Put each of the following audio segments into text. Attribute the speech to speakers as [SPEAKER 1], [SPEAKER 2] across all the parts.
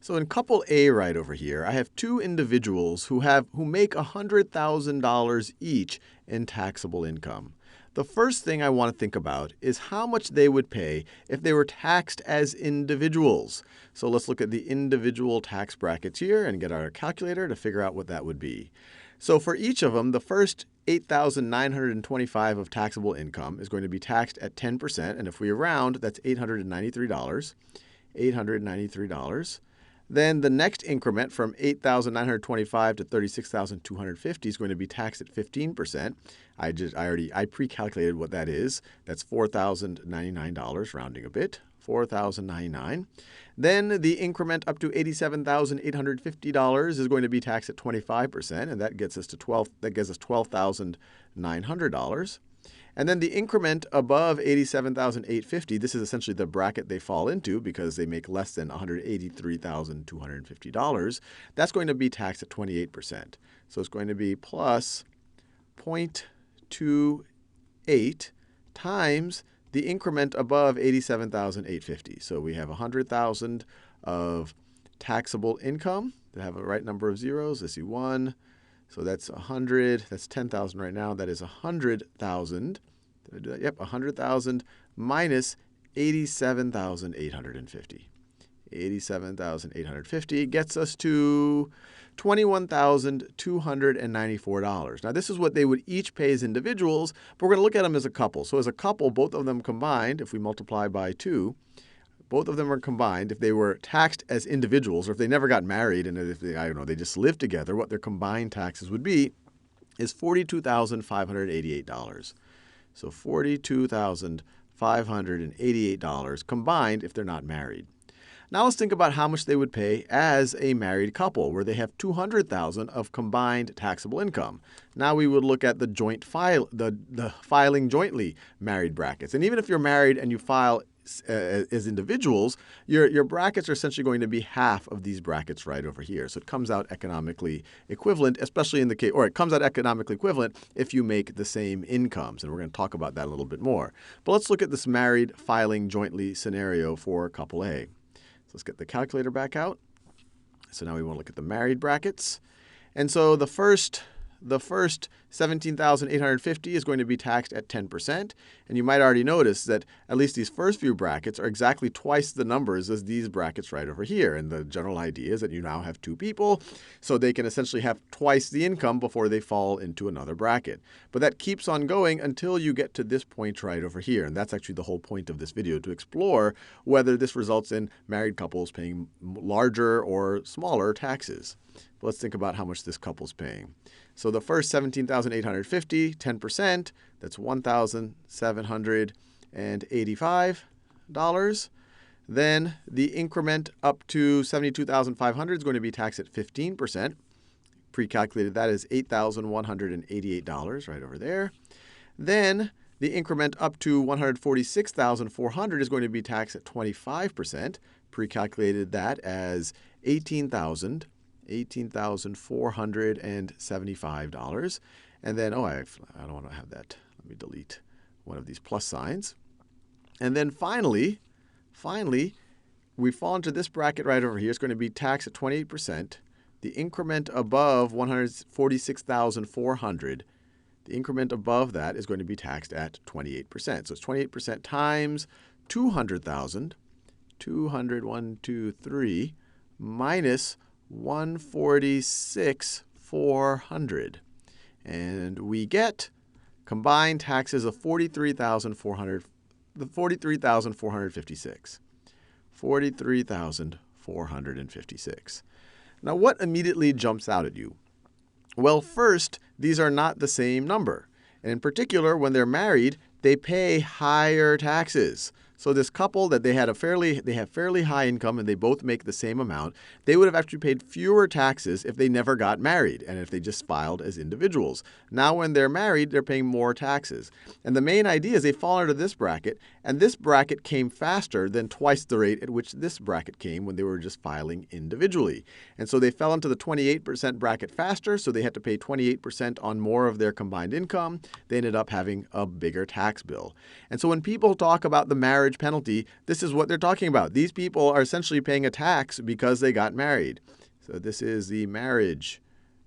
[SPEAKER 1] So in couple A right over here, I have two individuals who make $100,000 each in taxable income. The first thing I want to think about is how much they would pay if they were taxed as individuals. So let's look at the individual tax brackets here and get our calculator to figure out what that would be. So for each of them, the first $8,925 of taxable income is going to be taxed at 10%. And if we round, that's $893. $893. Then the next increment from $8,925 to $36,250 is going to be taxed at 15%. I pre-calculated what that is. That's $4,099, rounding a bit. $4,099. Then the increment up to $87,850 is going to be taxed at 25%, and that gets us to $12,900. And then the increment above $87,850, this is essentially the bracket they fall into because they make less than $183,250. That's going to be taxed at 28%. So it's going to be plus 0.28 times the increment above $87,850. So we have $100,000 of taxable income. To have a right number of zeros, let's see, 1. So that's 100. That's 10,000 right now. That is 100,000. Did I do that? Yep, 100,000 minus 87,850. 87,850 gets us to $21,294. Now, this is what they would each pay as individuals, but we're going to look at them as a couple. So as a couple, both of them combined, if we multiply by 2, both of them are combined. If they were taxed as individuals, or if they never got married and if they, they just lived together, what their combined taxes would be is $42,588. So $42,588 combined if they're not married. Now let's think about how much they would pay as a married couple, where they have $200,000 of combined taxable income. Now we would look at the the filing jointly married brackets. And even if you're married and you file as individuals, your brackets are essentially going to be half of these brackets right over here. So it comes out economically equivalent, especially in the case, or it comes out economically equivalent if you make the same incomes. And we're going to talk about that a little bit more. But let's look at this married filing jointly scenario for couple A. So let's get the calculator back out. So now we want to look at the married brackets. And so the first $17,850 is going to be taxed at 10%. And you might already notice that at least these first few brackets are exactly twice the numbers as these brackets right over here. And the general idea is that you now have two people, so they can essentially have twice the income before they fall into another bracket. But that keeps on going until you get to this point right over here. And that's actually the whole point of this video, to explore whether this results in married couples paying larger or smaller taxes. But let's think about how much this couple's paying. So the first $17,850, 10%, that's $1,785. Then the increment up to $72,500 is going to be taxed at 15%. Pre-calculated that is $8,188 right over there. Then the increment up to $146,400 is going to be taxed at 25%. Pre-calculated that as $18,475. And then, I don't want to have that. Let me delete one of these plus signs. And then finally, we fall into this bracket right over here. It's going to be taxed at 28%. The increment above $146,400, the increment above that is going to be taxed at 28%. So it's 28% times 200,000, 200,123, minus 146,400. And we get combined taxes of $43,456. $43,456. Now, what immediately jumps out at you? Well, first, these are not the same number. And in particular, when they're married, they pay higher taxes. So this couple that they have fairly high income and they both make the same amount, they would have actually paid fewer taxes if they never got married and if they just filed as individuals. Now when they're married, they're paying more taxes. And the main idea is they fall into this bracket, and this bracket came faster than twice the rate at which this bracket came when they were just filing individually. And so they fell into the 28% bracket faster, so they had to pay 28% on more of their combined income. They ended up having a bigger tax bill. And so when people talk about the marriage marriage penalty, this is what they're talking about. These people are essentially paying a tax because they got married. So this is the marriage.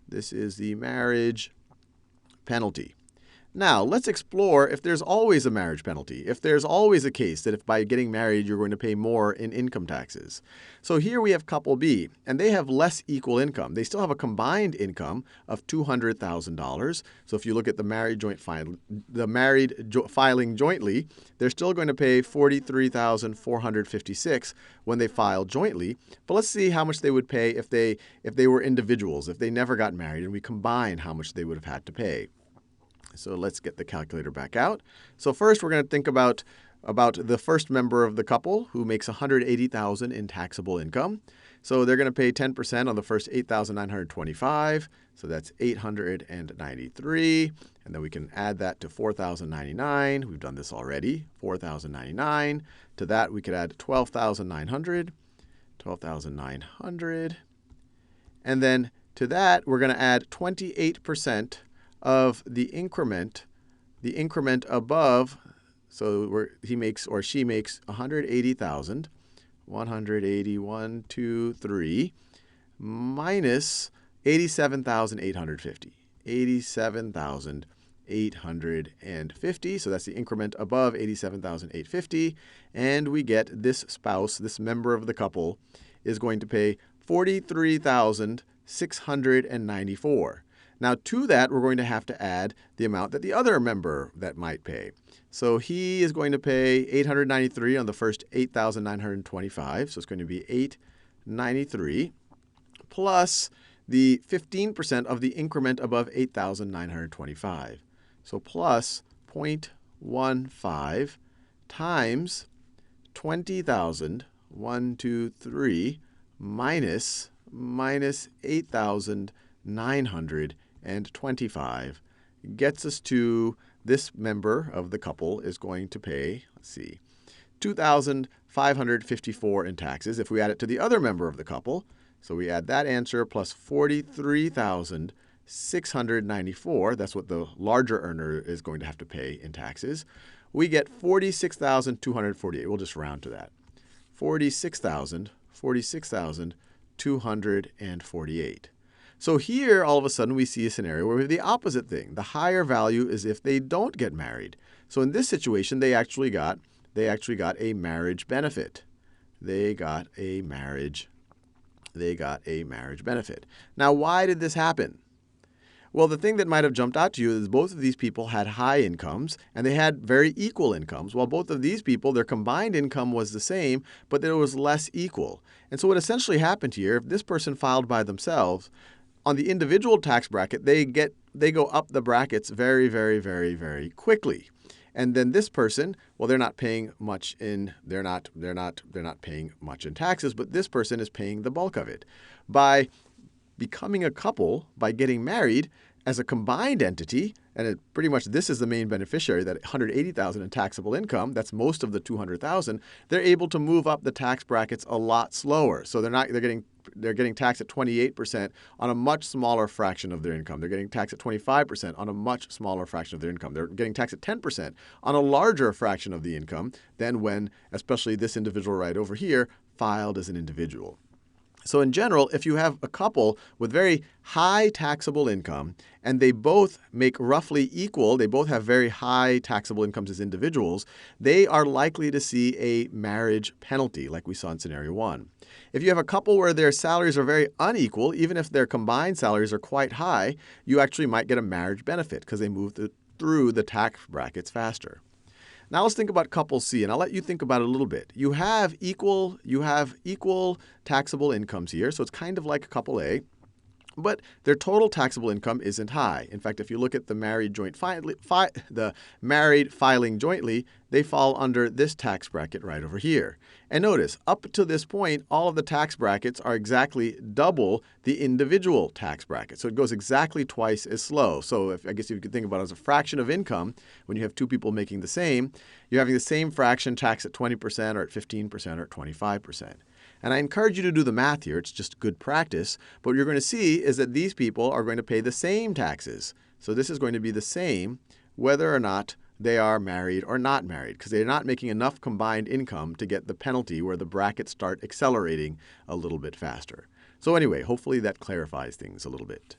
[SPEAKER 1] This is the marriage penalty. Now, let's explore if there's always a marriage penalty, if there's always a case that if by getting married you're going to pay more in income taxes. So here we have couple B, and they have less equal income. They still have a combined income of $200,000. So if you look at the married filing jointly, they're still going to pay $43,456 when they file jointly. But let's see how much they would pay if they were individuals, if they never got married, and we combine how much they would have had to pay. So let's get the calculator back out. So first we're going to think about the first member of the couple who makes $180,000 in taxable income. So they're going to pay 10% on the first $8,925. So that's $893. And then we can add that to $4,099. We've done this already. $4,099. To that we could add $12,900. $12,900. And then to that we're going to add 28% of the increment above, so he makes or she makes $180,000, 180, 2, 3, minus $87,850, 87,850. So that's the increment above $87,850, and we get this spouse, this member of the couple, is going to pay $43,694. Now, to that, we're going to have to add the amount that the other member that might pay. So he is going to pay $893 on the first $8,925. So it's going to be $893 plus the 15% of the increment above $8,925. So plus 0.15 times 20,000, 1, 2, 3, minus 8,925 gets us to this member of the couple is going to pay, let's see, $2,554 in taxes. If we add it to the other member of the couple, so we add that answer plus $43,694, that's what the larger earner is going to have to pay in taxes, we get $46,248. We'll just round to that. $46,248. So here, all of a sudden, we see a scenario where we have the opposite thing. The higher value is if they don't get married. So in this situation, they actually got a marriage benefit. They got a marriage benefit. Now, why did this happen? Well, the thing that might have jumped out to you is both of these people had high incomes, and they had very equal incomes. While both of these people, their combined income was the same, but there was less equal. And so what essentially happened here, if this person filed by themselves, on the individual tax bracket, they go up the brackets very, very, very, very quickly. And then this person, well, they're not paying much in paying much in taxes, but this person is paying the bulk of it. By becoming a couple, by getting married as a combined entity, and pretty much this is the main beneficiary, that $180,000 in taxable income, that's most of the $200,000, they're able to move up the tax brackets a lot slower. So they're getting taxed at 28% on a much smaller fraction of their income. They're getting taxed at 25% on a much smaller fraction of their income. They're getting taxed at 10% on a larger fraction of the income than when, especially this individual right over here, filed as an individual. So in general, if you have a couple with very high taxable income and they both make roughly equal, they both have very high taxable incomes as individuals, they are likely to see a marriage penalty like we saw in scenario 1. If you have a couple where their salaries are very unequal, even if their combined salaries are quite high, you actually might get a marriage benefit because they move through the tax brackets faster. Now let's think about couple C, and I'll let you think about it a little bit. You have equal taxable incomes here, so it's kind of like couple A, but their total taxable income isn't high. In fact, if you look at the married filing jointly, they fall under this tax bracket right over here. And notice, up to this point, all of the tax brackets are exactly double the individual tax bracket. So it goes exactly twice as slow. So I guess if you could think about it as a fraction of income, when you have two people making the same, you're having the same fraction taxed at 20% or at 15% or at 25%. And I encourage you to do the math here. It's just good practice. But what you're going to see is that these people are going to pay the same taxes. So this is going to be the same whether or not they are married or not married, because they're not making enough combined income to get the penalty where the brackets start accelerating a little bit faster. So anyway, hopefully that clarifies things a little bit.